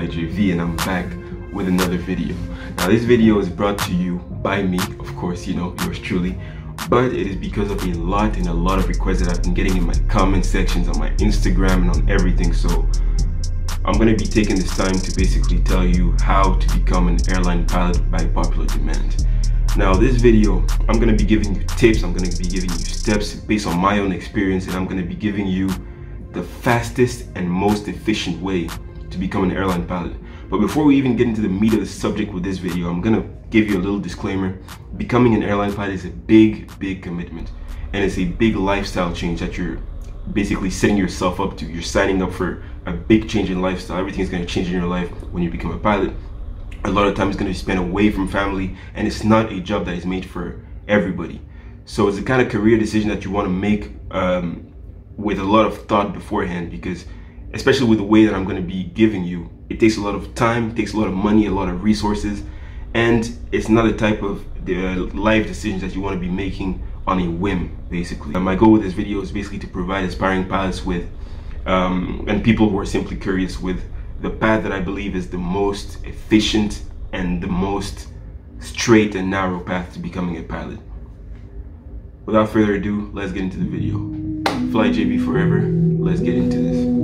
FlyJV, and I'm back with another video. Now this video is brought to you by me, of course, you know, yours truly, but it is because of a lot of requests that I've been getting in my comment sections, on my Instagram, and on everything. So I'm going to be taking this time to basically tell you how to become an airline pilot by popular demand. Now this video, I'm going to be giving you tips, I'm going to be giving you steps based on my own experience, and I'm going to be giving you the fastest and most efficient way to become an airline pilot. But before we even get into the meat of the subject with this video, I'm going to give you a little disclaimer. Becoming an airline pilot is a big commitment, and it's a big lifestyle change that you're basically setting yourself up to. You're signing up for a big change in lifestyle. Everything is going to change in your life when you become a pilot. A lot of time is going to be spent away from family, and it's not a job that is made for everybody. So it's the kind of career decision that you want to make with a lot of thought beforehand, because especially with the way that I'm going to be giving you, it takes a lot of time, it takes a lot of money, a lot of resources, and it's not the type of life decisions that you want to be making on a whim, basically. My goal with this video is basically to provide aspiring pilots with and people who are simply curious with the path that I believe is the most efficient and the most straight and narrow path to becoming a pilot. Without further ado, let's get into the video. FlyJV forever, let's get into this.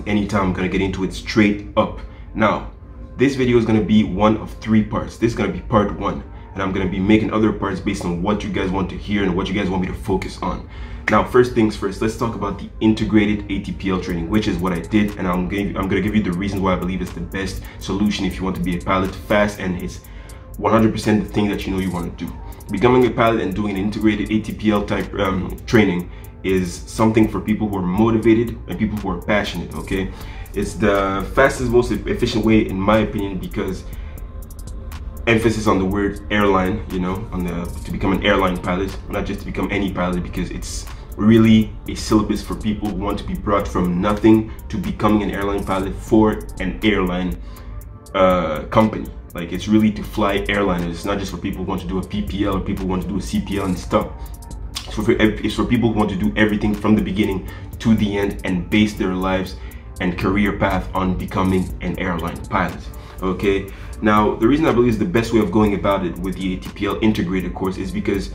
Any time, I'm gonna get into it straight up. Now this video is gonna be one of 3 parts. This is gonna be part 1, and I'm gonna be making other parts based on what you guys want to hear and what you guys want me to focus on. Now first things first, let's talk about the Integrated ATPL Training, which is what I did, and I'm gonna give you the reasons why I believe it's the best solution if you want to be a pilot fast, and it's 100% the thing that you know you want to do. Becoming a pilot and doing an integrated ATPL type training is something for people who are motivated and people who are passionate, okay? It's the fastest, most efficient way, in my opinion, because emphasis on the word airline, you know, to become an airline pilot, not just to become any pilot, because it's really a syllabus for people who want to be brought from nothing to becoming an airline pilot for an airline company. Like, it's really to fly airliners. It's not just for people who want to do a PPL or people who want to do a CPL and stuff. It's for people who want to do everything from the beginning to the end and base their lives and career path on becoming an airline pilot. Okay, now the reason I believe is the best way of going about it with the ATPL integrated course is because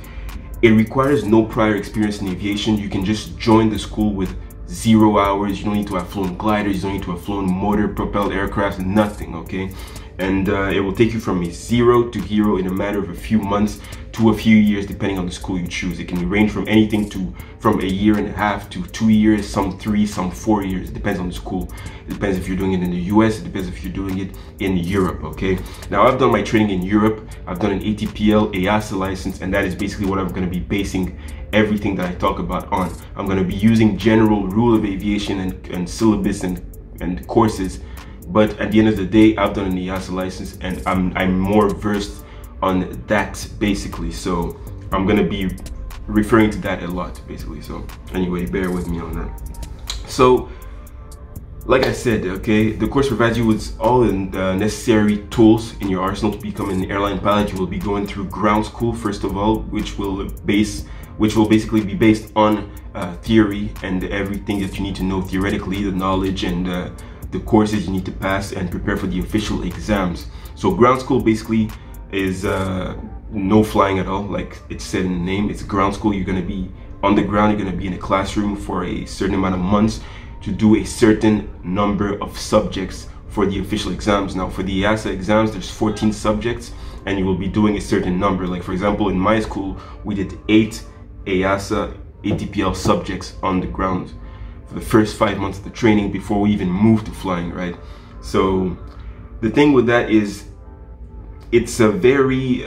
it requires no prior experience in aviation. You can just join the school with 0 hours. You don't need to have flown gliders, you don't need to have flown motor propelled aircraft, nothing, okay? And it will take you from a 0 to hero in a matter of a few months to a few years, depending on the school you choose. It can range from anything from 1.5 years to 2 years, some 3, some 4 years. It depends on the school. It depends if you're doing it in the US, it depends if you're doing it in Europe, okay? Now I've done my training in Europe. I've done an ATPL EASA license, and that is basically what I'm gonna be basing everything that I talk about on. I'm gonna be using general rule of aviation and syllabus and courses. But at the end of the day, I've done an EASA license, and I'm more versed on that, basically. So I'm gonna be referring to that a lot, basically. So anyway, bear with me on that. So like I said, okay, the course provides you with all the necessary tools in your arsenal to become an airline pilot. You will be going through Groundschool first of all, which will basically be based on theory and everything that you need to know theoretically, the knowledge and the courses you need to pass and prepare for the official exams. So Groundschool basically is no flying at all, like it's said in the name. It's ground school. You're going to be on the ground, you're going to be in a classroom for a certain amount of months to do a certain number of subjects for the official exams. Now for the EASA exams, there's 14 subjects, and you will be doing a certain number. Like for example, in my school, we did 8 EASA ATPL subjects on the ground for the first 5 months of the training before we even moved to flying, right? So the thing with that is, it's a very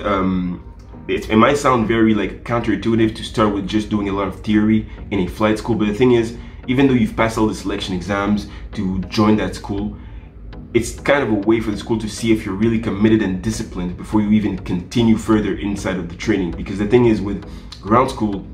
it might sound very like counterintuitive to start with just doing a lot of theory in a flight school, but the thing is, even though you've passed all the selection exams to join that school, it's kind of a way for the school to see if you're really committed and disciplined before you even continue further inside of the training. Because the thing is, with ground school,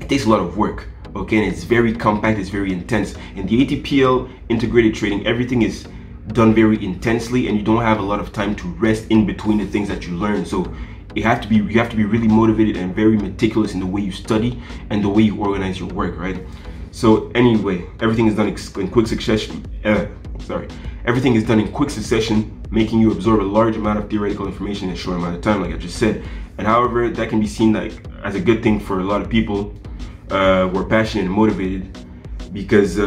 it takes a lot of work, okay, and it's very compact, it's very intense. In the ATPL integrated training, everything is done very intensely, and you don't have a lot of time to rest in between the things that you learn. So you have to be really motivated and very meticulous in the way you study and the way you organize your work, right? So anyway, everything is done in quick succession. Everything is done in quick succession, making you absorb a large amount of theoretical information in a short amount of time, like I just said. And however, that can be seen like as a good thing for a lot of people who are passionate and motivated, because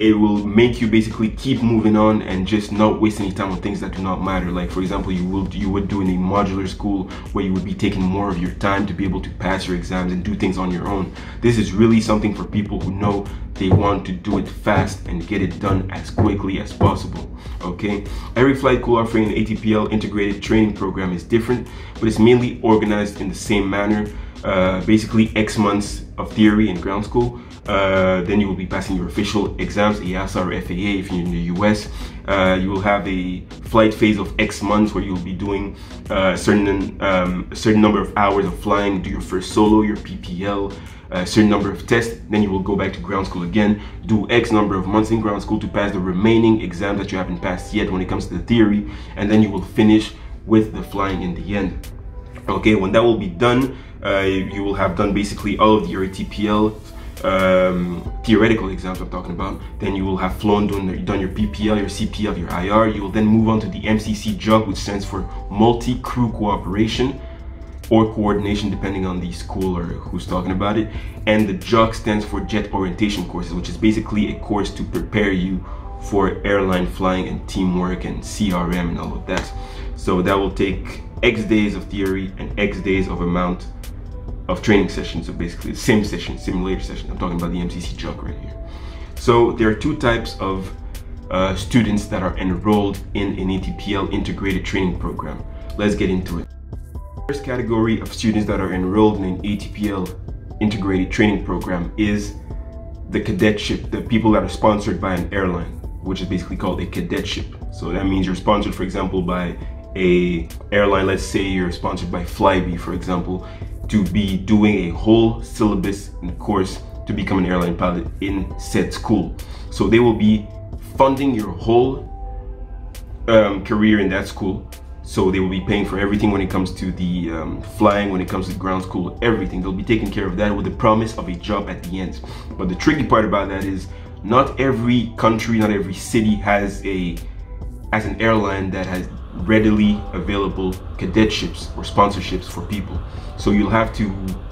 it will make you basically keep moving on and just not waste any time on things that do not matter. Like, for example, you would do in a modular school where you would be taking more of your time to be able to pass your exams and do things on your own. This is really something for people who know they want to do it fast and get it done as quickly as possible, okay? Every flight school offering an ATPL integrated training program is different, but it's mainly organized in the same manner. Basically X months of theory in ground school. Then you will be passing your official exams, EASA or FAA if you're in the US. You will have a flight phase of X months where you'll be doing a certain number of hours of flying, do your first solo, your PPL, a certain number of tests. Then you will go back to ground school again, do X number of months in ground school to pass the remaining exams that you haven't passed yet when it comes to the theory, and then you will finish with the flying in the end. Okay, when that will be done, you will have done basically all of your ATPL theoretical exams I'm talking about. Then you will have flown, done your PPL, your CPL, your IR. You will then move on to the MCC JOC, which stands for Multi-Crew Cooperation or Coordination, depending on the school or who's talking about it. And the JOC stands for Jet Orientation Courses, which is basically a course to prepare you for airline flying and teamwork and CRM and all of that. So that will take X days of theory and X days of amount of training sessions. So basically the same session, simulator session. I'm talking about the MCC JOC right here. So there are two types of students that are enrolled in an ATPL integrated training program. Let's get into it. The first category of students that are enrolled in an ATPL integrated training program is the cadetship, the people that are sponsored by an airline, which is basically called a cadetship. So that means you're sponsored, for example, by a airline. Let's say you're sponsored by FlyJV, for example, to be doing a whole syllabus and course to become an airline pilot in said school. So they will be funding your whole career in that school. So they will be paying for everything when it comes to the flying, when it comes to ground school, everything. They'll be taking care of that with the promise of a job at the end. But the tricky part about that is not every country, not every city has an airline that has readily available cadetships or sponsorships for people. So you'll have to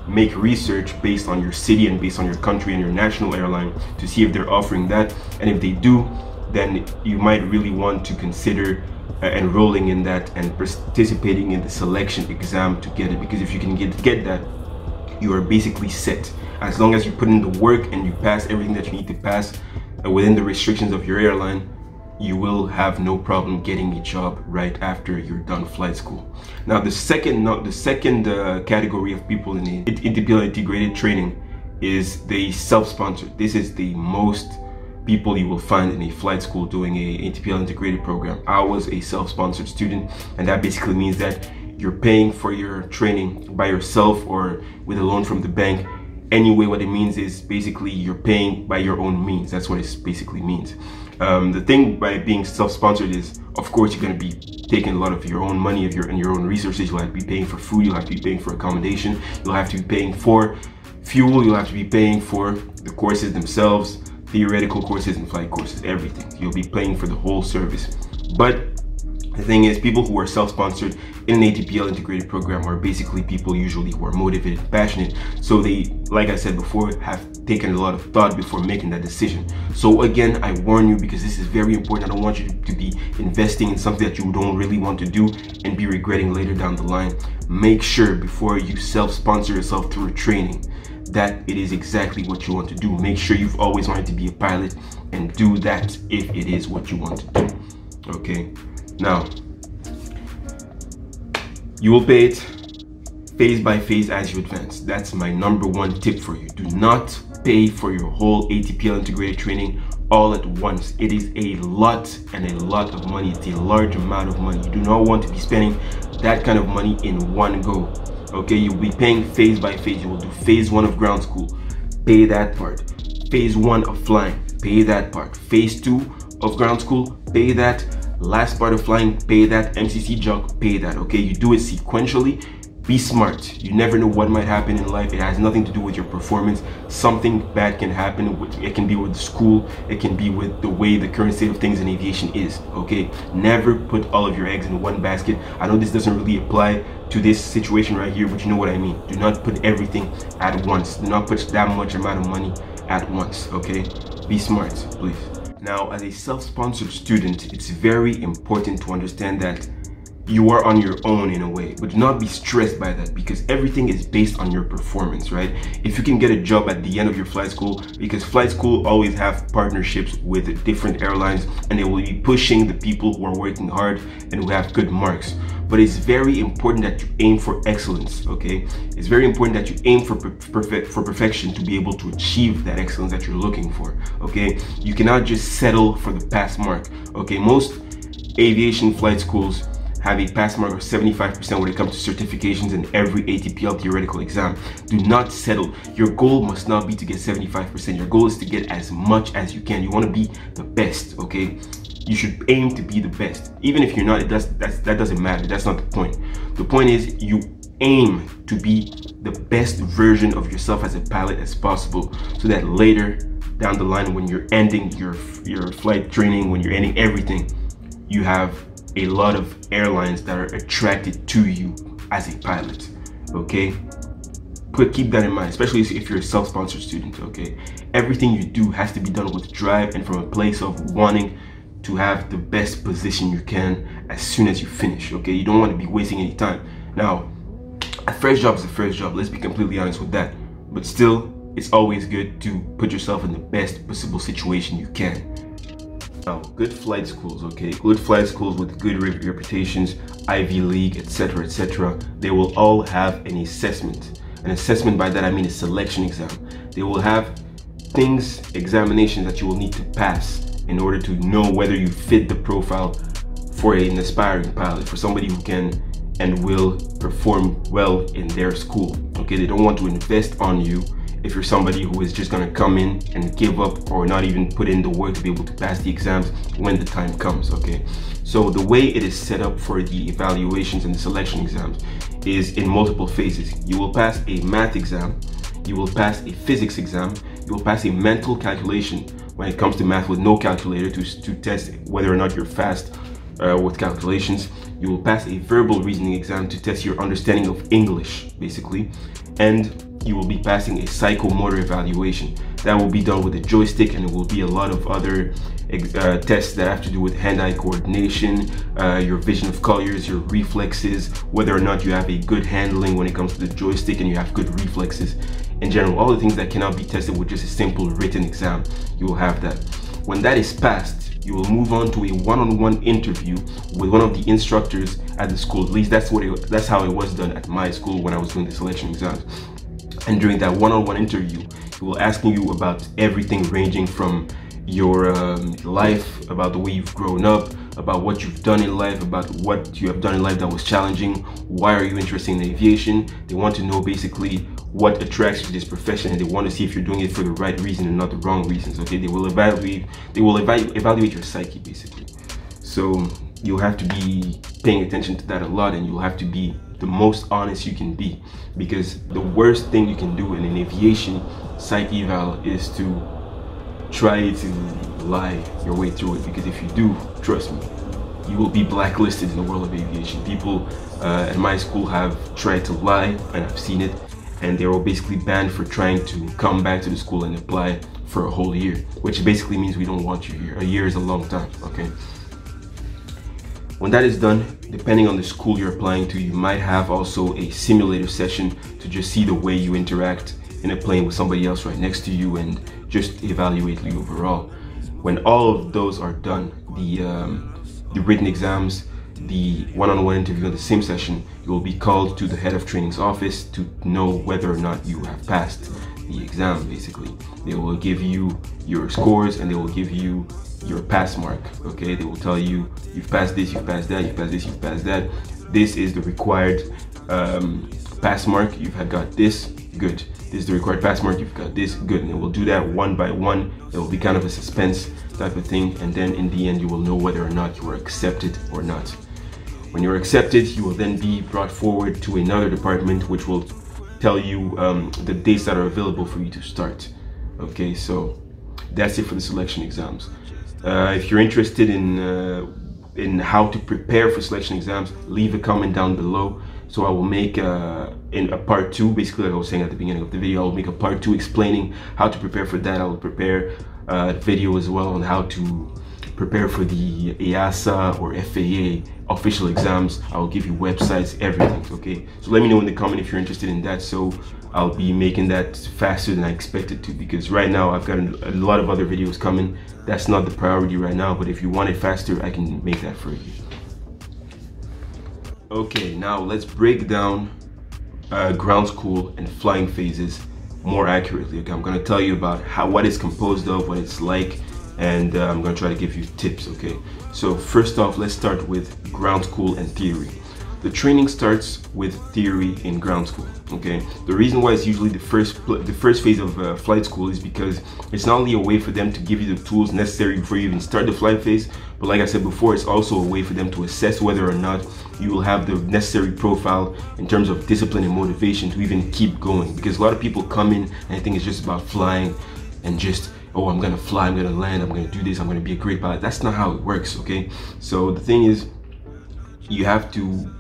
make research based on your city and based on your country and your national airline to see if they're offering that. And if they do, then you might really want to consider enrolling in that and participating in the selection exam to get it, because if you can get that, you are basically set. As long as you put in the work and you pass everything that you need to pass within the restrictions of your airline, you will have no problem getting a job right after you're done flight school. Now the second category of people in the ATPL integrated training is the self-sponsored. This is the most people you will find in a flight school doing a ATPL integrated program. I was a self-sponsored student, and that basically means that you're paying for your training by yourself or with a loan from the bank. Anyway, what it means is basically you're paying by your own means. That's what it basically means. The thing by being self-sponsored is, of course, you're going to be taking a lot of your own money and your own resources. You'll have to be paying for food, you'll have to be paying for accommodation, you'll have to be paying for fuel, you'll have to be paying for the courses themselves, theoretical courses and flight courses, everything. You'll be paying for the whole service. But the thing is, people who are self-sponsored in an ATPL integrated program are basically people usually who are motivated, passionate. So they, like I said before, have taken a lot of thought before making that decision. So again, I warn you, because this is very important. I don't want you to be investing in something that you don't really want to do and be regretting later down the line. Make sure before you self-sponsor yourself through a training that it is exactly what you want to do. Make sure you've always wanted to be a pilot and do that if it is what you want to do. Okay, now you will pay it phase by phase as you advance. That's my #1 tip for you. Do not pay for your whole ATPL integrated training all at once. It is a lot and a lot of money. It's a large amount of money. You do not want to be spending that kind of money in one go. Okay, you'll be paying phase by phase. You will do phase 1 of ground school, pay that part. Phase 1 of flying, pay that part. Phase 2 of ground school, pay that. Last part of flying, pay that. MCC jog, pay that. Okay, you do it sequentially. Be smart. You never know what might happen in life. It has nothing to do with your performance. Something bad can happen. It can be with the school. It can be with the way the current state of things in aviation is. Okay, never put all of your eggs in one basket. I know this doesn't really apply to this situation right here, but you know what I mean. Do not put everything at once. Do not put that much amount of money at once. Okay, be smart, please. Now, as a self-sponsored student, it's very important to understand that you are on your own in a way, but do not be stressed by that, because everything is based on your performance, right? If you can get a job at the end of your flight school, because flight school always have partnerships with different airlines, and they will be pushing the people who are working hard and who have good marks. But it's very important that you aim for excellence, okay? It's very important that you aim for perfection to be able to achieve that excellence that you're looking for, okay? You cannot just settle for the pass mark, okay? Most aviation flight schools have a pass mark of 75% when it comes to certifications in every ATPL theoretical exam. Do not settle. Your goal must not be to get 75%. Your goal is to get as much as you can. You want to be the best, okay? You should aim to be the best. Even if you're not, that doesn't matter. That's not the point. The point is you aim to be the best version of yourself as a pilot as possible, so that later down the line, when you're ending your flight training, when you're ending everything, you have a lot of airlines that are attracted to you as a pilot, okay? Keep that in mind, especially if you're a self-sponsored student, okay? Everything you do has to be done with drive and from a place of wanting to have the best position you can as soon as you finish, okay? You don't want to be wasting any time. Now, a first job is a first job, let's be completely honest with that. But still, it's always good to put yourself in the best possible situation you can. Now, good flight schools, okay? Good flight schools with good reputations, Ivy League, etc., they will all have an assessment. An assessment, by that I mean a selection exam. They will have examinations that you will need to pass in order to know whether you fit the profile for an aspiring pilot, for somebody who can and will perform well in their school, okay? They don't want to invest on you if you're somebody who is just going to come in and give up or not even put in the work to be able to pass the exams when the time comes, okay? So the way it is set up for the evaluations and the selection exams is in multiple phases. You will pass a math exam, you will pass a physics exam, you will pass a mental calculation when it comes to math with no calculator to test whether or not you're fast with calculations. You will pass a verbal reasoning exam to test your understanding of English, basically, and you will be passing a psychomotor evaluation. That will be done with a joystick, and it will be a lot of other tests that have to do with hand-eye coordination, your vision of colors, your reflexes, whether or not you have a good handling when it comes to the joystick and you have good reflexes. In general, all the things that cannot be tested with just a simple written exam, you will have that. When that is passed, you will move on to a one-on-one interview with one of the instructors at the school. At least that's how it was done at my school when I was doing the selection exams. And during that one-on-one interview, he will ask you about everything ranging from your life, about the way you've grown up, about what you've done in life, about what you have done in life that was challenging, why are you interested in aviation. They want to know basically what attracts you to this profession, and they want to see if you're doing it for the right reason and not the wrong reasons, okay? They will evaluate your psyche, basically. So you'll have to be paying attention to that a lot, and you'll have to be the most honest you can be, because the worst thing you can do in an aviation psyche eval is to try to lie your way through it, because if you do, trust me, you will be blacklisted in the world of aviation. People at my school have tried to lie, and I've seen it, and they were basically banned for trying to come back to the school and apply for a whole year, which basically means we don't want you here. A year is a long time, okay? When that is done, depending on the school you're applying to, you might have also a simulator session to just see the way you interact in a plane with somebody else right next to you and just evaluate you overall. When all of those are done, the written exams, the one-on-one interview in the same session, you will be called to the head of training's office to know whether or not you have passed the exam. Basically, they will give you your scores and they will give you your pass mark. Okay, they will tell you you've passed this, you've passed that, you've passed this, you've passed that. This is the required pass mark. You've got this, good. This is the required pass mark. You've got this, good. And it will do that one by one. It will be kind of a suspense type of thing, and then in the end you will know whether or not you are accepted or not. When you're accepted, you will then be brought forward to another department which will tell you the dates that are available for you to start. Okay, so that's it for the selection exams. If you're interested in how to prepare for selection exams, leave a comment down below. So I will make in a part 2, basically like I was saying at the beginning of the video, I will make a part 2 explaining how to prepare for that. I will prepare a video as well on how to prepare for the EASA or FAA official exams. I will give you websites, everything, okay? So let me know in the comment if you're interested in that, so I'll be making that faster than I expected to, because right now I've got a lot of other videos coming. That's not the priority right now, but if you want it faster, I can make that for you. Okay, now let's break down ground school and flying phases more accurately. Okay, I'm going to tell you about what it's composed of, what it's like, and I'm going to try to give you tips. Okay, so first off, let's start with ground school and theory. The training starts with theory in ground school. Okay, the reason why it's usually the first phase of flight school is because it's not only a way for them to give you the tools necessary before you even start the flight phase, but like I said before, it's also a way for them to assess whether or not you will have the necessary profile in terms of discipline and motivation to even keep going. Because a lot of people come in and I think it's just about flying and just, oh, I'm gonna fly, I'm gonna land, I'm gonna do this, I'm gonna be a great pilot. That's not how it works. Okay, so the thing is, you have to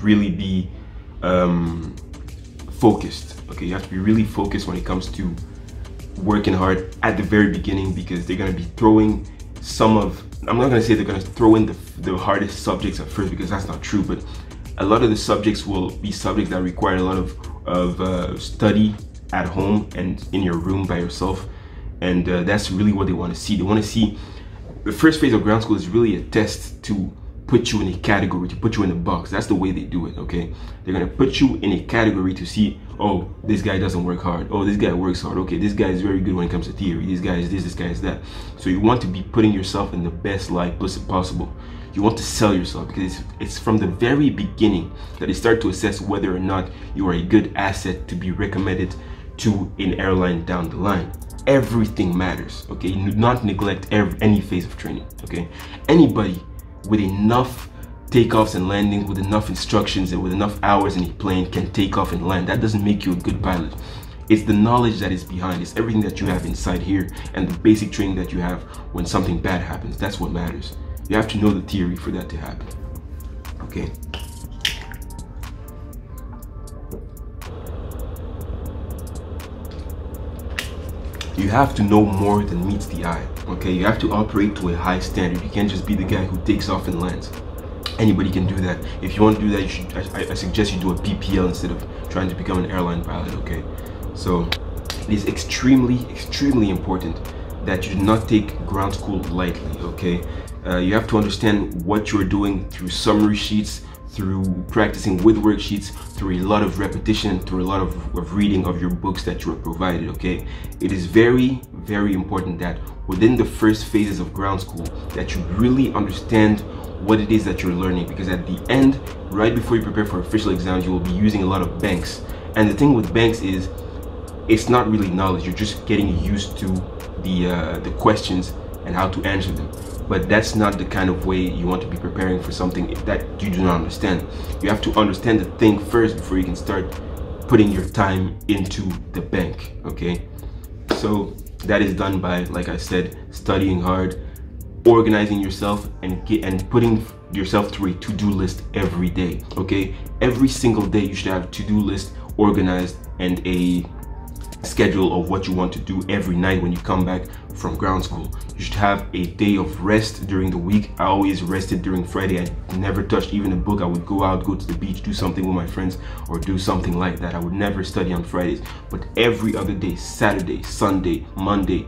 really be focused. Okay, you have to be really focused when it comes to working hard at the very beginning, because they're going to be throwing some of, I'm not going to say they're going to throw in the hardest subjects at first, because that's not true, but a lot of the subjects will be subjects that require a lot of study at home and in your room by yourself, and that's really what they want to see. They want to see the first phase of ground school is really a test to put you in a category, to put you in a box. That's the way they do it. Okay, they're gonna put you in a category to see, oh, this guy doesn't work hard, oh, this guy works hard, okay, this guy is very good when it comes to theory, this guy is this guy is that. So you want to be putting yourself in the best light possible. You want to sell yourself, because it's from the very beginning that they start to assess whether or not you are a good asset to be recommended to an airline down the line. Everything matters. Okay, you do not neglect any phase of training. Okay, anybody with enough takeoffs and landings, with enough instructions and with enough hours in a plane can take off and land. That doesn't make you a good pilot. It's the knowledge that is behind. It's everything that you have inside here and the basic training that you have when something bad happens. That's what matters. You have to know the theory for that to happen. Okay. You have to know more than meets the eye. Okay, you have to operate to a high standard. You can't just be the guy who takes off and lands. Anybody can do that. If you want to do that, you should. I suggest you do a PPL instead of trying to become an airline pilot. Okay, so it is extremely important that you do not take ground school lightly. Okay, you have to understand what you're doing through summary sheets, through practicing with worksheets, through a lot of repetition, through a lot of reading of your books that you are provided. Okay, it is very important that within the first phases of ground school that you really understand what it is that you're learning, because at the end, right before you prepare for official exams, you will be using a lot of banks. And the thing with banks is it's not really knowledge, you're just getting used to the questions and how to answer them. But that's not the kind of way you want to be preparing for something that you do not understand. You have to understand the thing first before you can start putting your time into the bank. Okay, so that is done by, like I said, studying hard, organizing yourself, and putting yourself through a to-do list every day. Okay, every single day you should have a to-do list organized and a schedule of what you want to do every night when you come back from ground school. You should have a day of rest during the week. I always rested during Friday. I never touched even a book. I would go out, go to the beach, do something with my friends, or do something like that. I would never study on Fridays, but every other day, Saturday, Sunday, Monday,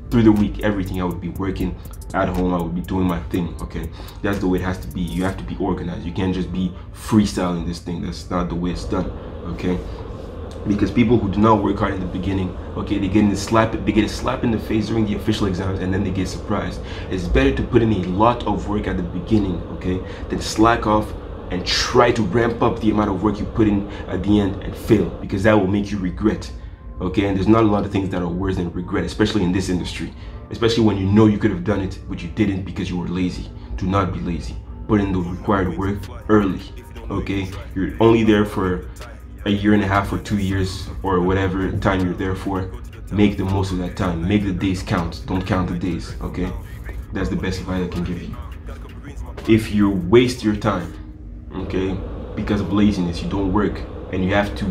through the week, everything, I would be working at home. I would be doing my thing. Okay, that's the way it has to be. You have to be organized. You can't just be freestyling this thing. That's not the way it's done. Okay, Because people who do not work hard in the beginning, okay, they get a slap in the face during the official exams, and then they get surprised. It's better to put in a lot of work at the beginning, okay, than slack off and try to ramp up the amount of work you put in at the end and fail, because that will make you regret, okay. And there's not a lot of things that are worse than regret, especially in this industry, especially when you know you could have done it but you didn't because you were lazy. Do not be lazy. Put in the required work early, okay. You're only there for a year and a half or 2 years or whatever time you're there for. Make the most of that time. Make the days count. Don't count the days, okay. That's the best advice I can give you. If you waste your time, okay, because of laziness, you don't work, and you have to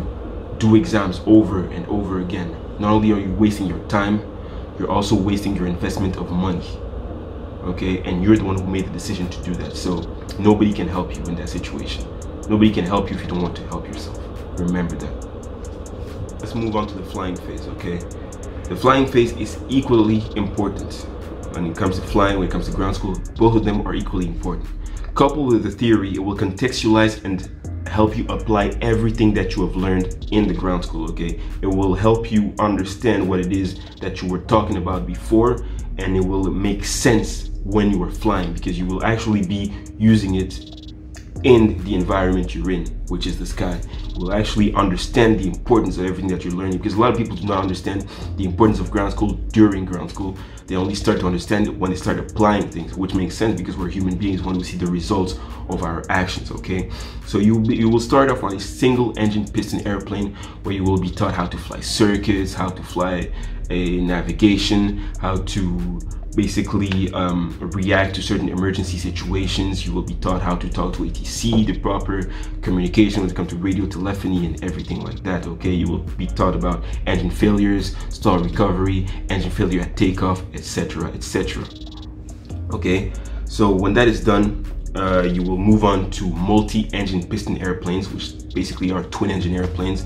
do exams over and over again, not only are you wasting your time, you're also wasting your investment of money, okay. And you're the one who made the decision to do that. So nobody can help you in that situation. Nobody can help you if you don't want to help yourself. Remember that. Let's move on to the flying phase, okay. The flying phase is equally important. When it comes to flying, when it comes to ground school, both of them are equally important. Coupled with the theory, it will contextualize and help you apply everything that you have learned in the ground school, okay. It will help you understand what it is that you were talking about before, and it will make sense when you are flying, because you will actually be using it in the environment you're in, which is the sky. You will actually understand the importance of everything that you're learning, because a lot of people do not understand the importance of ground school during ground school. They only start to understand it when they start applying things, which makes sense because we're human beings when we see the results of our actions, okay. So you will start off on a single engine piston airplane, where you will be taught how to fly circuits, how to fly a navigation, how to basically react to certain emergency situations. You will be taught how to talk to ATC, the proper communication when it comes to radio telephony and everything like that, okay. You will be taught about engine failures, stall recovery, engine failure at takeoff, etc, etc, okay. So when that is done, you will move on to multi-engine piston airplanes, which basically are twin engine airplanes.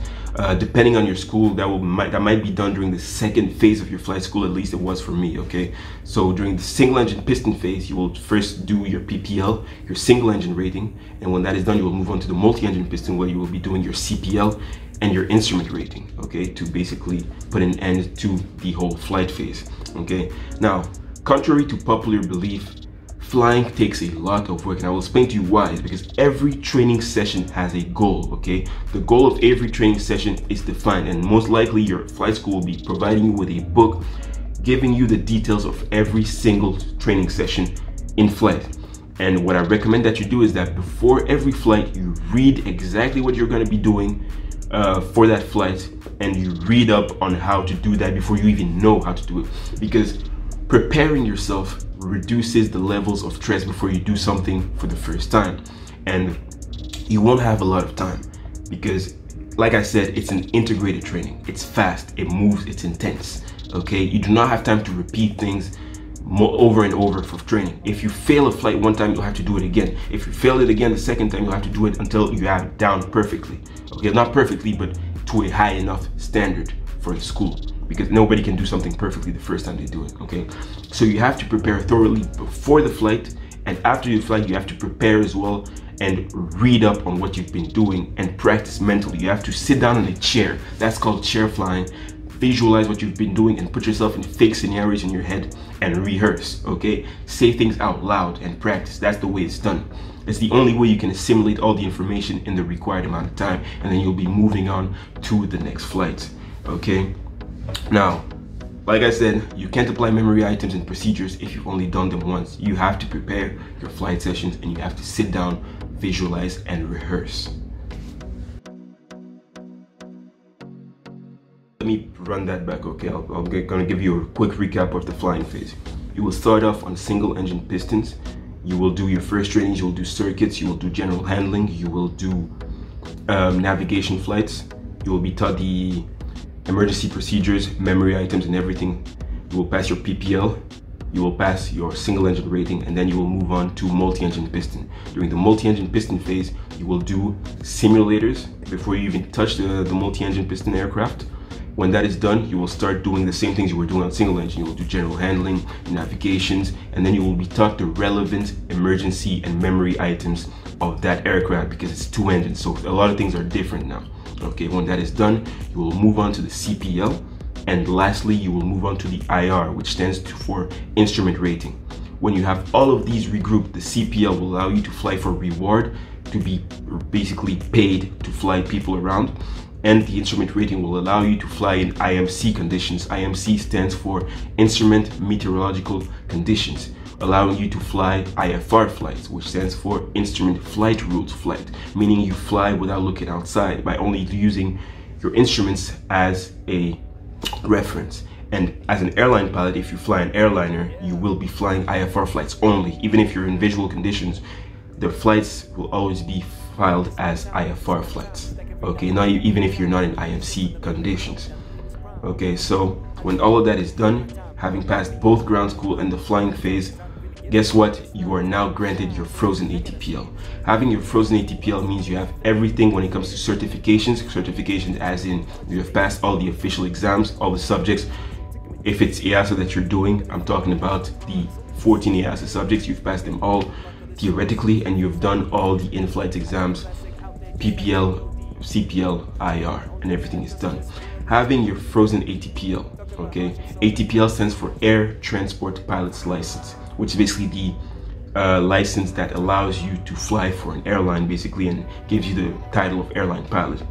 Depending on your school, that might be done during the second phase of your flight school. At least it was for me, okay. So during the single engine piston phase, you will first do your PPL, your single engine rating, and when that is done, you will move on to the multi-engine piston, where you will be doing your CPL and your instrument rating, okay, to basically put an end to the whole flight phase, okay. Now, contrary to popular belief, flying takes a lot of work, and I will explain to you why. It's because every training session has a goal, okay. The goal of every training session is defined, and most likely your flight school will be providing you with a book giving you the details of every single training session in flight. And what I recommend that you do is that before every flight, you read exactly what you're going to be doing for that flight, and you read up on how to do that before you even know how to do it, because preparing yourself reduces the levels of stress before you do something for the first time. And you won't have a lot of time, because like I said, it's an integrated training. It's fast, it moves, it's intense, okay. You do not have time to repeat things over and over for training. If you fail a flight one time, you'll have to do it again. If you fail it again the second time, you'll have to do it until you have it down perfectly, okay. Not perfectly, but to a high enough standard for the school, because nobody can do something perfectly the first time they do it, okay. So you have to prepare thoroughly before the flight, and after the flight you have to prepare as well and read up on what you've been doing and practice mentally. You have to sit down in a chair. That's called chair flying. Visualize what you've been doing and put yourself in fake scenarios in your head and rehearse, okay. Say things out loud and practice. That's the way it's done. It's the only way you can assimilate all the information in the required amount of time, and then you'll be moving on to the next flight, okay. Now, like I said, you can't apply memory items and procedures if you've only done them once. You have to prepare your flight sessions, and you have to sit down, visualize, and rehearse. Let me run that back, okay. I'm gonna give you a quick recap of the flying phase. You will start off on single engine pistons. You will do your first trainings, you will do circuits, you will do general handling, you will do navigation flights. You will be taught the emergency procedures, memory items, and everything. You will pass your PPL, you will pass your single engine rating, and then you will move on to multi-engine piston. During the multi-engine piston phase, you will do simulators before you even touch the multi-engine piston aircraft. When that is done, you will start doing the same things you were doing on single engine. You will do general handling, navigations, and then you will be taught the relevant emergency and memory items of that aircraft, because it's two engines, so a lot of things are different now, Okay, when that is done, you will move on to the CPL, and lastly, you will move on to the IR, which stands for instrument rating. When you have all of these regrouped, the CPL will allow you to fly for reward, to be basically paid to fly people around, and the instrument rating will allow you to fly in IMC conditions. IMC stands for Instrument Meteorological Conditions, allowing you to fly IFR flights, which stands for Instrument Flight Rules Flight, meaning you fly without looking outside by only using your instruments as a reference. And as an airline pilot, if you fly an airliner, you will be flying IFR flights only. Even if you're in visual conditions, the flights will always be filed as IFR flights. Okay, now even if you're not in IMC conditions. Okay, so when all of that is done, having passed both ground school and the flying phase, guess what? You are now granted your frozen ATPL. Having your frozen ATPL means you have everything when it comes to certifications. Certifications as in you have passed all the official exams, all the subjects. If it's EASA that you're doing, I'm talking about the 14 EASA subjects. You've passed them all theoretically, and you've done all the in-flight exams, PPL, CPL, IR, and everything is done. Having your frozen ATPL, okay? ATPL stands for Air Transport Pilot's License, which is basically the license that allows you to fly for an airline, basically, and gives you the title of airline pilot.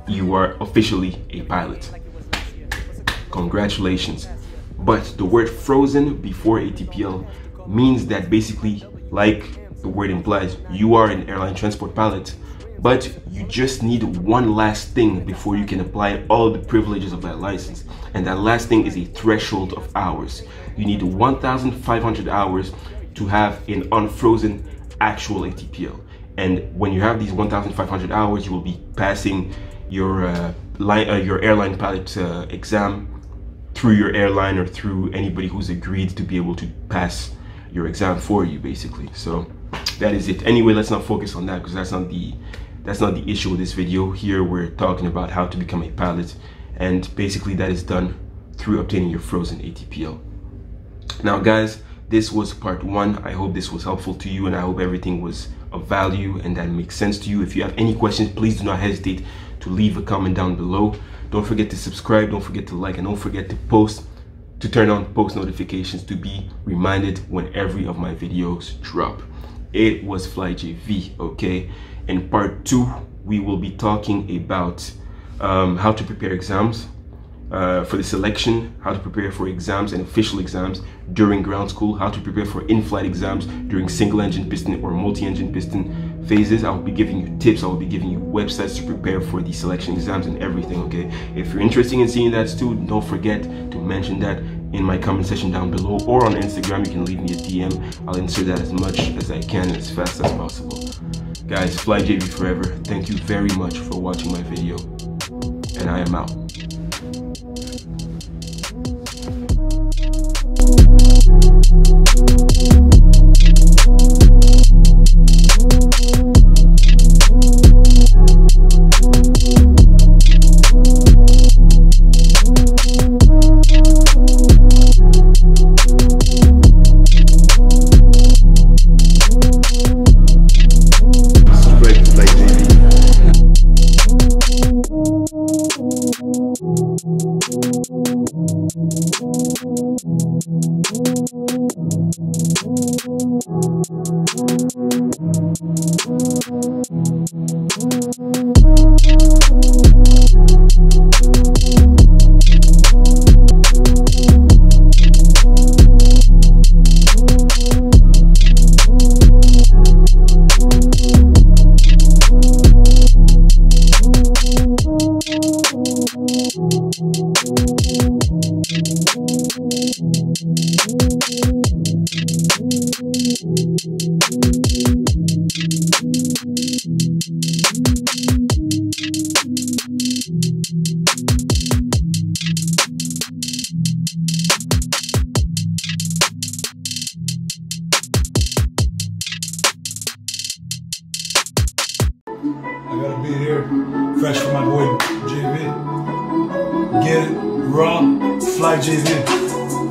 You are officially a pilot. Congratulations. But the word frozen before ATPL means that basically, like the word implies, you are an airline transport pilot, but you just need one last thing before you can apply all the privileges of that license. And that last thing is a threshold of hours. You need 1,500 hours to have an unfrozen actual ATPL. And when you have these 1,500 hours, you will be passing your airline pilot exam through your airline or through anybody who's agreed to be able to pass your exam for you, basically. So that is it. Anyway, let's not focus on that because that's not the issue with this video. Here we're talking about how to become a pilot, and basically that is done through obtaining your frozen ATPL. Now guys, this was part 1. I hope this was helpful to you, and I hope everything was of value and that makes sense to you. If you have any questions, please do not hesitate to leave a comment down below. Don't forget to subscribe, don't forget to like, and don't forget to turn on post notifications to be reminded when every of my videos drop. It was FlyJV, okay? In part 2, we will be talking about how to prepare exams for the selection, how to prepare for exams and official exams during ground school, how to prepare for in-flight exams during single engine piston or multi-engine piston phases. I will be giving you tips, I will be giving you websites to prepare for the selection exams and everything, okay? If you're interested in seeing that too, don't forget to mention that in my comment section down below, or on Instagram. You can leave me a DM. I'll answer that as much as I can, as fast as possible. Guys, FlyJV forever. Thank you very much for watching my video, and I am out. I gotta be here, fresh for my boy JV. Get it, raw, FlyJV.